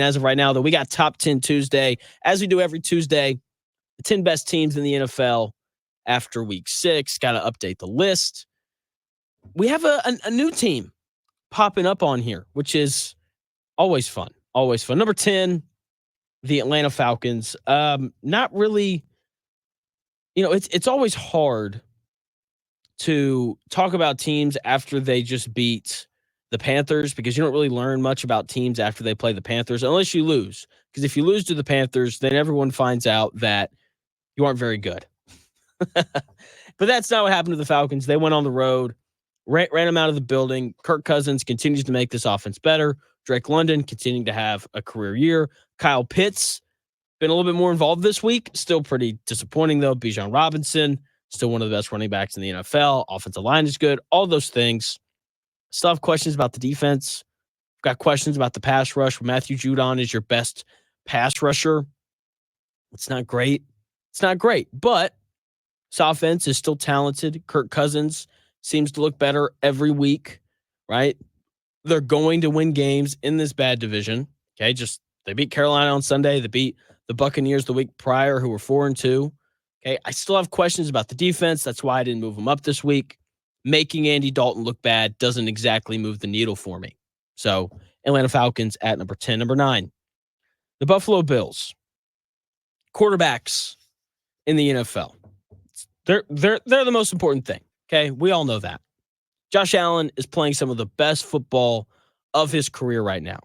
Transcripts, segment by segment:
As of right now, though, we got Top 10 Tuesday. As we do every Tuesday, the 10 best teams in the NFL after week 6. Got to update the list. We have a new team popping up on here, which is always fun. Always fun. Number 10, the Atlanta Falcons. Not really, it's always hard to talk about teams after they just beat the Panthers because you don't really learn much about teams after they play the Panthers unless you lose. Because if you lose to the Panthers, then everyone finds out that you aren't very good. But that's not what happened to the Falcons. They went on the road, ran them out of the building. Kirk Cousins continues to make this offense better. Drake London continuing to have a career year. Kyle Pitts been a little bit more involved this week. Still pretty disappointing, though. Bijan Robinson, still one of the best running backs in the NFL. Offensive line is good. All those things. Still have questions about the defense. Got questions about the pass rush. Matthew Judon is your best pass rusher. It's not great. It's not great, but this offense is still talented. Kirk Cousins seems to look better every week, right? They're going to win games in this bad division. Okay, they beat Carolina on Sunday. They beat the Buccaneers the week prior, who were 4-2. Okay, I still have questions about the defense. That's why I didn't move them up this week. Making Andy Dalton look bad doesn't exactly move the needle for me. So, Atlanta Falcons at number 10. Number 9, the Buffalo Bills. Quarterbacks in the NFL. They're the most important thing. Okay, we all know that. Josh Allen is playing some of the best football of his career right now.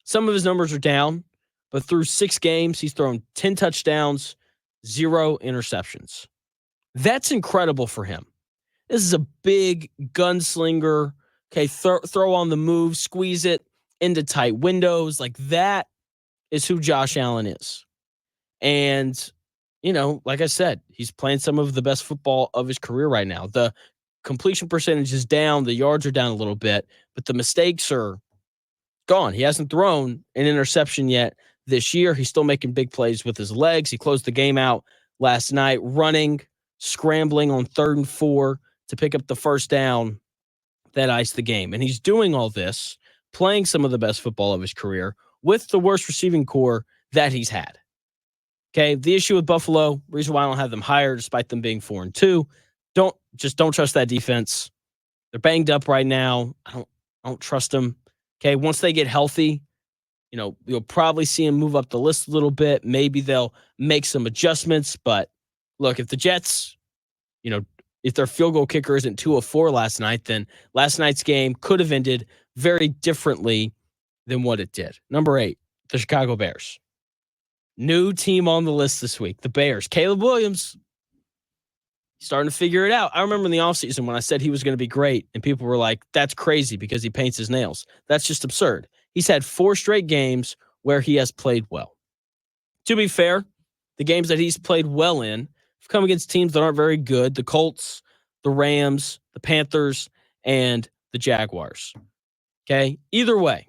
Some of his numbers are down, but through 6 games, he's thrown 10 touchdowns, 0 interceptions. That's incredible for him. This is a big gunslinger. Okay, throw on the move, squeeze it into tight windows. Like that is who Josh Allen is. And, like I said, he's playing some of the best football of his career right now. The completion percentage is down. The yards are down a little bit, but the mistakes are gone. He hasn't thrown an interception yet this year. He's still making big plays with his legs. He closed the game out last night, running, scrambling on 3rd and 4 to pick up the first down that iced the game. And he's doing all this, playing some of the best football of his career with the worst receiving core that he's had. Okay, the issue with Buffalo, reason why I don't have them higher despite them being 4-2, don't trust that defense. They're banged up right now. I don't trust them. Okay, once they get healthy, you'll probably see them move up the list a little bit. Maybe they'll make some adjustments. But look, if the Jets, if their field goal kicker isn't 2 of 4 last night, then last night's game could have ended very differently than what it did. Number 8, the Chicago Bears. New team on the list this week, the Bears. Caleb Williams starting to figure it out. I remember in the offseason when I said he was going to be great, and people were like, that's crazy because he paints his nails. That's just absurd. He's had 4 straight games where he has played well. To be fair, the games that he's played well in have come against teams that aren't very good. The Colts, the Rams, the Panthers, and the Jaguars. Okay? Either way,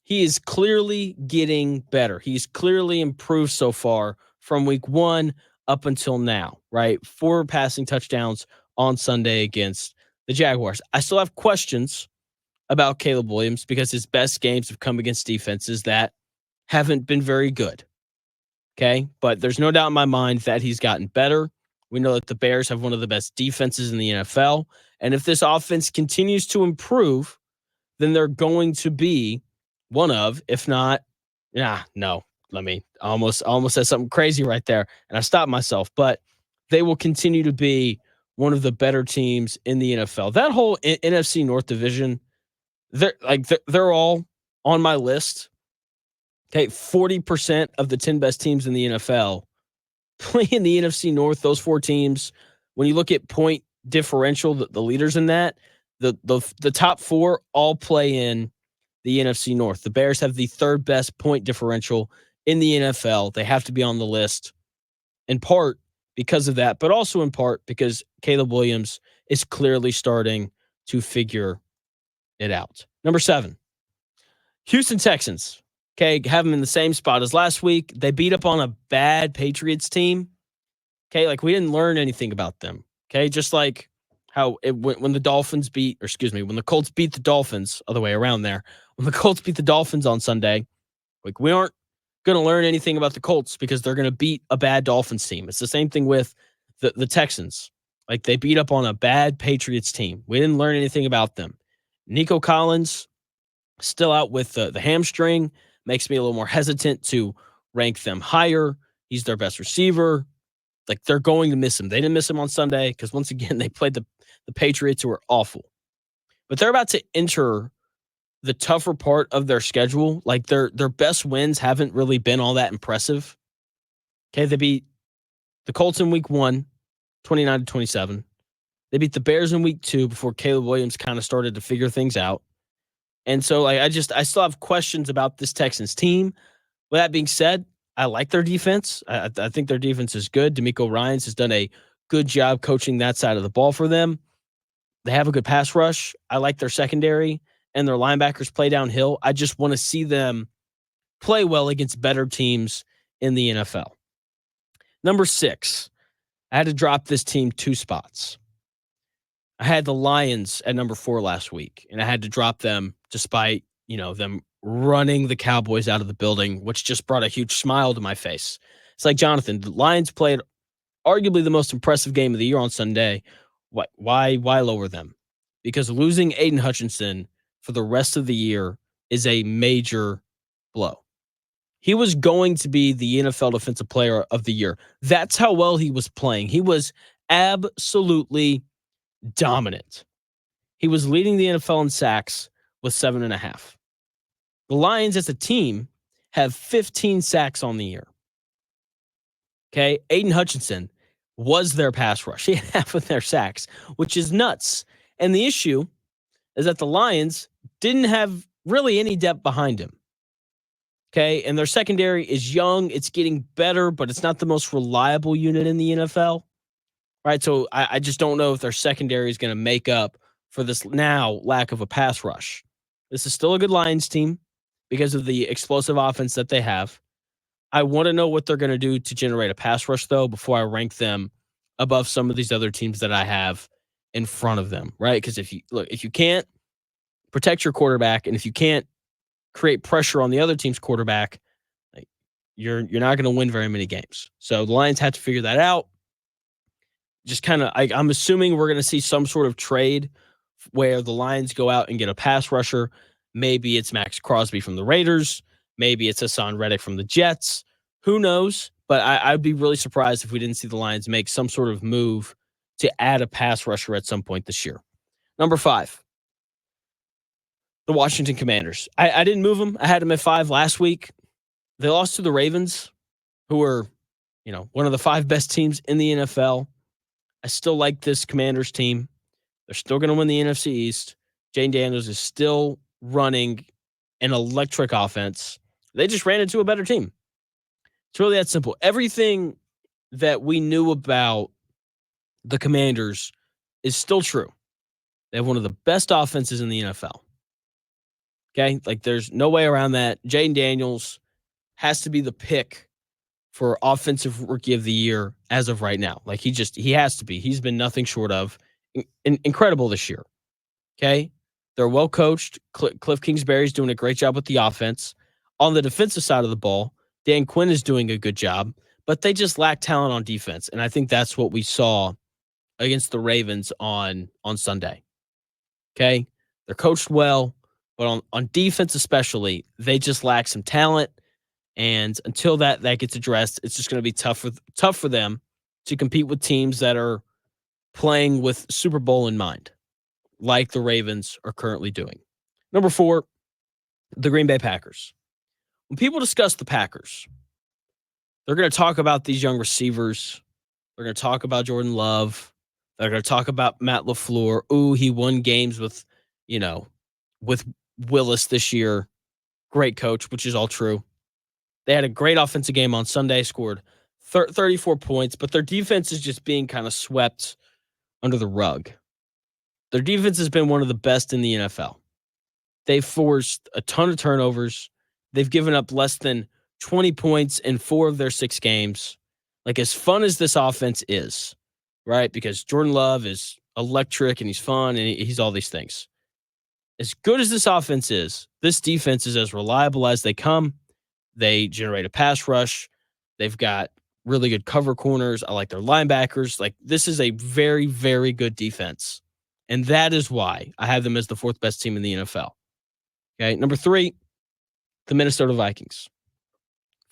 he is clearly getting better. He's clearly improved so far from week 1 up until now, right? 4 passing touchdowns on Sunday against the Jaguars. I still have questions about Caleb Williams because his best games have come against defenses that haven't been very good. Okay? But there's no doubt in my mind that he's gotten better. We know that the Bears have one of the best defenses in the NFL. And if this offense continues to improve, then they're going to be one of, if not, let me almost said something crazy right there, and I stopped myself. But they will continue to be one of the better teams in the NFL. That whole NFC North division, they're all on my list. Okay, 40% of the 10 best teams in the NFL play in the NFC North. Those 4 teams, when you look at point differential, the leaders in that, the top 4 all play in the NFC North. The Bears have the 3rd best point differential in the NFL. They have to be on the list in part because of that, but also in part because Caleb Williams is clearly starting to figure it out. Number 7, Houston Texans. Okay, have them in the same spot as last week. They beat up on a bad Patriots team. Okay, we didn't learn anything about them. Okay, just like how when the Colts beat the Dolphins, other way around there. When the Colts beat the Dolphins on Sunday, Like, we aren't going to learn anything about the Colts because they're going to beat a bad Dolphins team. It's the same thing with the Texans. Like, they beat up on a bad Patriots team. We didn't learn anything about them. Nico Collins still out with the hamstring. Makes me a little more hesitant to rank them higher. He's their best receiver. Like, they're going to miss him. They didn't miss him on Sunday because, once again, they played the Patriots, who are awful. But they're about to enter the tougher part of their schedule. Like, their best wins haven't really been all that impressive. Okay, they beat the Colts in week 1, 29-27. They beat the Bears in week 2 before Caleb Williams kind of started to figure things out. And so, like, I still have questions about this Texans team. With that being said, I like their defense. I think their defense is good. D'Amico Ryans has done a good job coaching that side of the ball for them. They have a good pass rush. I like their secondary, and their linebackers play downhill. I just want to see them play well against better teams in the NFL. Number 6, I had to drop this team 2 spots. I had the Lions at number 4 last week, and I had to drop them despite, them running the Cowboys out of the building, which just brought a huge smile to my face. It's like, Jonathan, the Lions played arguably the most impressive game of the year on Sunday. Why lower them? Because losing Aiden Hutchinson for the rest of the year is a major blow. He was going to be the NFL Defensive Player of the Year. That's how well he was playing. He was absolutely dominant. He was leading the NFL in sacks with 7.5. The Lions as a team have 15 sacks on the year. Okay, Aiden Hutchinson was their pass rush. He had half of their sacks, which is nuts. And the issue is that the Lions didn't have really any depth behind him. Okay, and their secondary is young. It's getting better, but it's not the most reliable unit in the NFL. Right, so I just don't know if their secondary is going to make up for this now lack of a pass rush. This is still a good Lions team because of the explosive offense that they have. I want to know what they're going to do to generate a pass rush, though, before I rank them above some of these other teams that I have in front of them, right? Because if you can't protect your quarterback, and if you can't create pressure on the other team's quarterback, like, you're not going to win very many games. So the Lions have to figure that out. Just kind of, I'm assuming we're going to see some sort of trade where the Lions go out and get a pass rusher. Maybe it's Max Crosby from the Raiders. Maybe it's Hassan Reddick from the Jets. Who knows? But I'd be really surprised if we didn't see the Lions make some sort of move to add a pass rusher at some point this year. Number 5, the Washington Commanders. I didn't move them. I had them at 5 last week. They lost to the Ravens, who are, one of the 5 best teams in the NFL. I still like this Commanders team. They're still going to win the NFC East. Jane Daniels is still running an electric offense. They just ran into a better team. It's really that simple. Everything that we knew about the Commanders is still true. They have one of the best offenses in the NFL. Okay? Like, there's no way around that. Jane Daniels has to be the pick for Offensive Rookie of the Year as of right now. Like, he has to be. He's been nothing short of incredible this year. Okay? They're well coached. Cliff Kingsbury's doing a great job with the offense. On the defensive side of the ball, Dan Quinn is doing a good job, but they just lack talent on defense. And I think that's what we saw against the Ravens on Sunday. Okay? They're coached well, but on defense especially, they just lack some talent. And until that gets addressed, it's just going to be tough for them to compete with teams that are playing with Super Bowl in mind, like the Ravens are currently doing. Number 4, the Green Bay Packers. When people discuss the Packers, they're going to talk about these young receivers. They're going to talk about Jordan Love. They're going to talk about Matt LaFleur. Ooh, he won games with Willis this year. Great coach, which is all true. They had a great offensive game on Sunday, scored 34 points, but their defense is just being kind of swept under the rug. Their defense has been one of the best in the NFL. They've forced a ton of turnovers. They've given up less than 20 points in 4 of their 6 games. Like, as fun as this offense is, right? Because Jordan Love is electric and he's fun and he's all these things. As good as this offense is, this defense is as reliable as they come. They generate a pass rush. They've got really good cover corners. I like their linebackers. Like, this is a very, very good defense. And that is why I have them as the fourth best team in the NFL. Okay. Number 3, the Minnesota Vikings.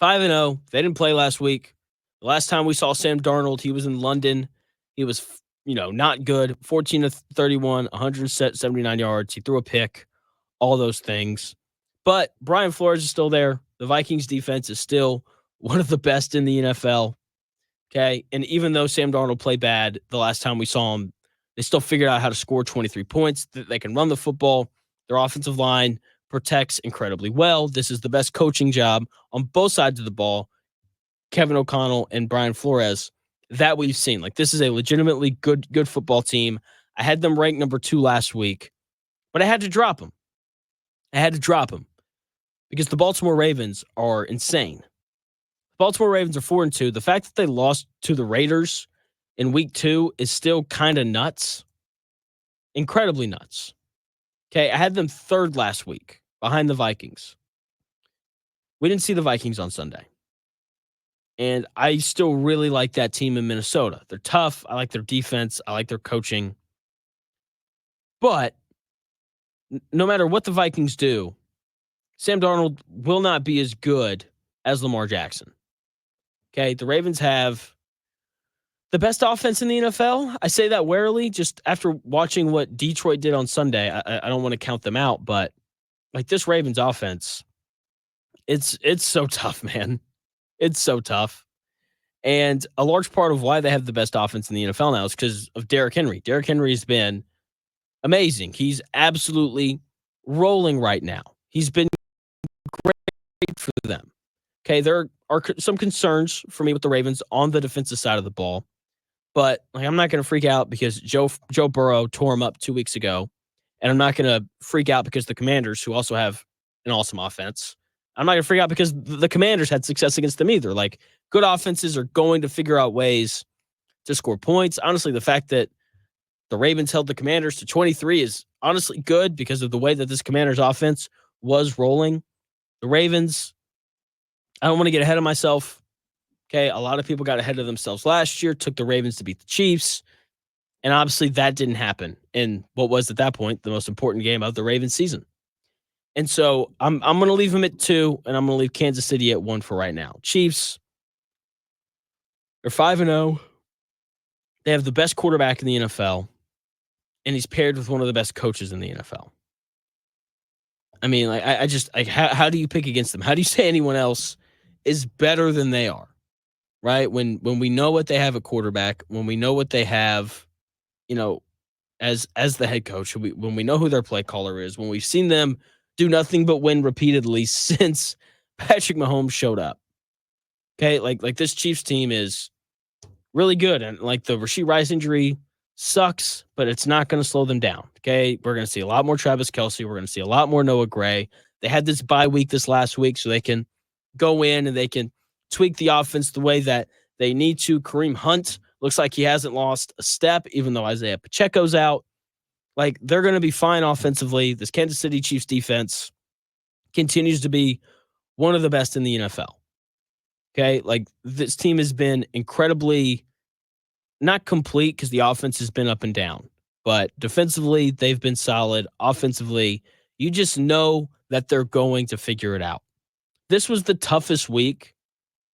5-0. They didn't play last week. The last time we saw Sam Darnold, he was in London. He was, not good. 14 to 31, 179 yards. He threw a pick, all those things. But Brian Flores is still there. The Vikings defense is still one of the best in the NFL. Okay. And even though Sam Darnold played bad the last time we saw him, they still figured out how to score 23 points. They can run the football. Their offensive line protects incredibly well. This is the best coaching job on both sides of the ball, Kevin O'Connell and Brian Flores, that we've seen. Like, this is a legitimately good football team. I had them ranked number 2 last week, but I had to drop them. Because the Baltimore Ravens are insane. The Baltimore Ravens are 4-2. The fact that they lost to the Raiders in week 2 is still kind of nuts. Incredibly nuts. Okay, I had them 3rd last week behind the Vikings. We didn't see the Vikings on Sunday. And I still really like that team in Minnesota. They're tough. I like their defense. I like their coaching. But no matter what the Vikings do, Sam Darnold will not be as good as Lamar Jackson. Okay, the Ravens have the best offense in the NFL. I say that warily, just after watching what Detroit did on Sunday. I don't want to count them out, but like, this Ravens offense, it's so tough, man. It's so tough. And a large part of why they have the best offense in the NFL now is because of Derrick Henry. Derrick Henry has been amazing. He's absolutely rolling right now. He's been great for them. Okay, there are some concerns for me with the Ravens on the defensive side of the ball, but I'm not going to freak out because Joe Burrow tore him up 2 weeks ago, and I'm not going to freak out because the Commanders, who also have an awesome offense, I'm not going to freak out because the Commanders had success against them either. Like, good offenses are going to figure out ways to score points. Honestly, the fact that the Ravens held the Commanders to 23 is honestly good because of the way that this Commanders offense was rolling. The Ravens, I don't want to get ahead of myself. Okay, a lot of people got ahead of themselves last year, took the Ravens to beat the Chiefs, and obviously that didn't happen in what was at that point the most important game of the Ravens season. And so I'm going to leave them at 2, and I'm going to leave Kansas City at 1 for right now. Chiefs, they're 5-0. They have the best quarterback in the NFL, and he's paired with one of the best coaches in the NFL. I mean, like, I just, like, how do you pick against them? How do you say anyone else is better than they are, right? When we know what they have at quarterback, when we know what they have, as the head coach, when we know who their play caller is, when we've seen them do nothing but win repeatedly since Patrick Mahomes showed up. Okay, like this Chiefs team is really good, and like, the Rashee Rice injury sucks, but it's not going to slow them down. Okay, we're going to see a lot more Travis Kelce. We're going to see a lot more Noah Gray. They had this bye week this last week, so they can go in and they can tweak the offense the way that they need to. Kareem Hunt looks like he hasn't lost a step, even though Isaiah Pacheco's out. Like, they're going to be fine offensively. This Kansas City Chiefs defense continues to be one of the best in the NFL. Okay, like, this team has been incredibly not complete because the offense has been up and down, but defensively, they've been solid. Offensively, you just know that they're going to figure it out. This was the toughest week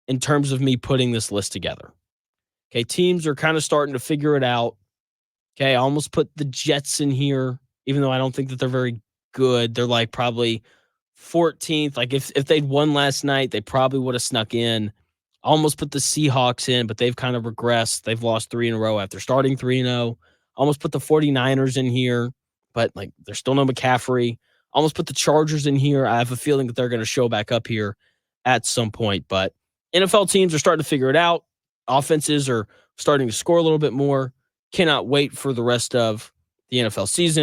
in terms of me putting this list together. Okay, teams are kind of starting to figure it out. Okay, I almost put the Jets in here, even though I don't think that they're very good. They're like probably 14th. Like, if they'd won last night, they probably would have snuck in. I almost put the Seahawks in, but they've kind of regressed. They've lost 3 in a row after starting 3-0. Almost put the 49ers in here, but like, there's still no McCaffrey. Almost put the Chargers in here. I have a feeling that they're going to show back up here at some point, but NFL teams are starting to figure it out. Offenses are starting to score a little bit more. Cannot wait for the rest of the NFL season.